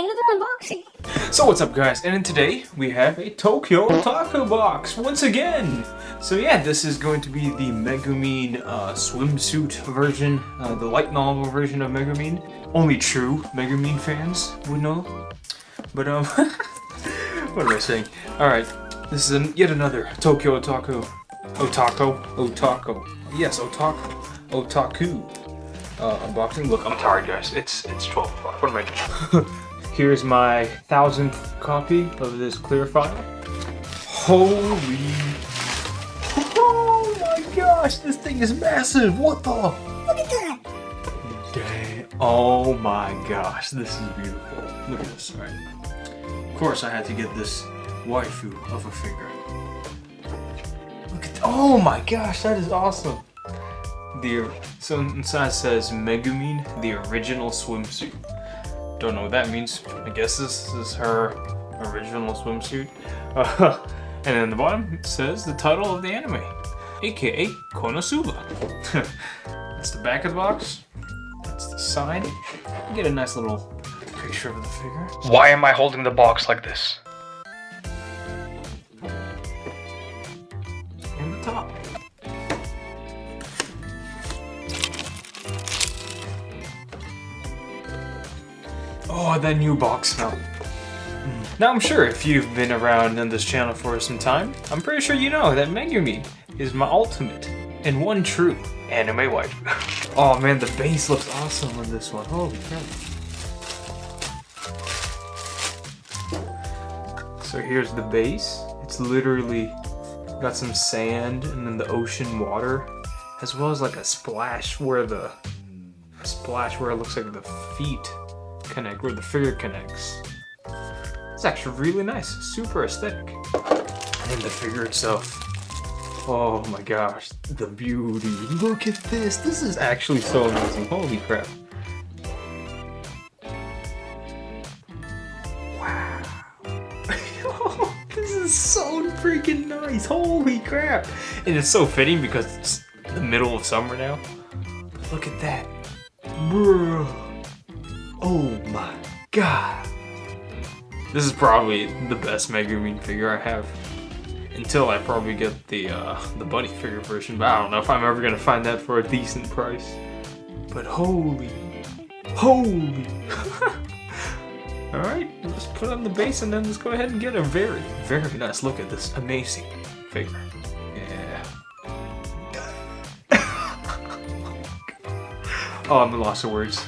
another unboxing. So what's up guys, and today we have a Tokyo Taco box once again. So yeah, this is going to be the Megumin swimsuit version, the light novel version of Megumin. Only true Megumin fans would know. But what am I saying? Alright, this is yet another Tokyo Otaku. Yes, Otaku. Unboxing. Look, I'm tired guys. It's 12 o'clock. What am I doing? Here's my 1000th copy of this clear file. Holy... Oh my gosh, this thing is massive! What the? Look at that! Dang. Oh my gosh, this is beautiful. Look at this, right? Of course I had to get this waifu of a figure. Look at... Oh my gosh, that is awesome! So inside says Megumin, the original swimsuit. Don't know what that means. I guess this is her original swimsuit. And then the bottom it says the title of the anime, aka Konosuba. That's the back of the box. That's the side. You get a nice little picture of the figure. Why am I holding the box like this? And the top. Oh, that new box smell. Now I'm sure if you've been around on this channel for some time, I'm pretty sure you know that Megumin is my ultimate and one true anime wife. Oh man, the base looks awesome on this one. Holy crap. So here's the base. It's literally got some sand and then the ocean water, as well as like a splash where it looks like the feet connect, where the figure connects. It's actually really nice, super aesthetic. And then the figure itself, oh my gosh, the beauty. Look at this, this is actually so amazing, holy crap. Wow. This is so freaking nice, holy crap. And it's so fitting because it's the middle of summer now. But look at that, bro. Oh my god. This is probably the best Megumin figure I have. Until I probably get the bunny figure version, but I don't know if I'm ever gonna find that for a decent price. But holy. Alright, let's put on the base and then let's go ahead and get a very, very nice look at this amazing figure. Yeah. Oh, I'm lost of words.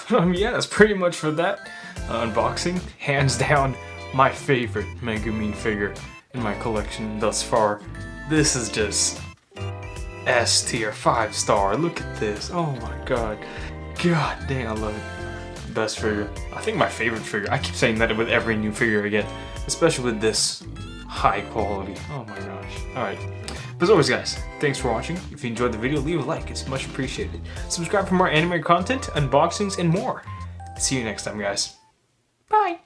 Yeah, that's pretty much for that unboxing. Hands down, my favorite Megumin figure in my collection thus far. This is just S tier, 5-star. Look at this. Oh my god. God dang, I love it. Best figure. I think my favorite figure. I keep saying that with every new figure I get, especially with this high quality. Oh my gosh. Alright. But as always guys, thanks for watching. If you enjoyed the video, leave a like, it's much appreciated. Subscribe for more anime content, unboxings, and more. See you next time guys. Bye!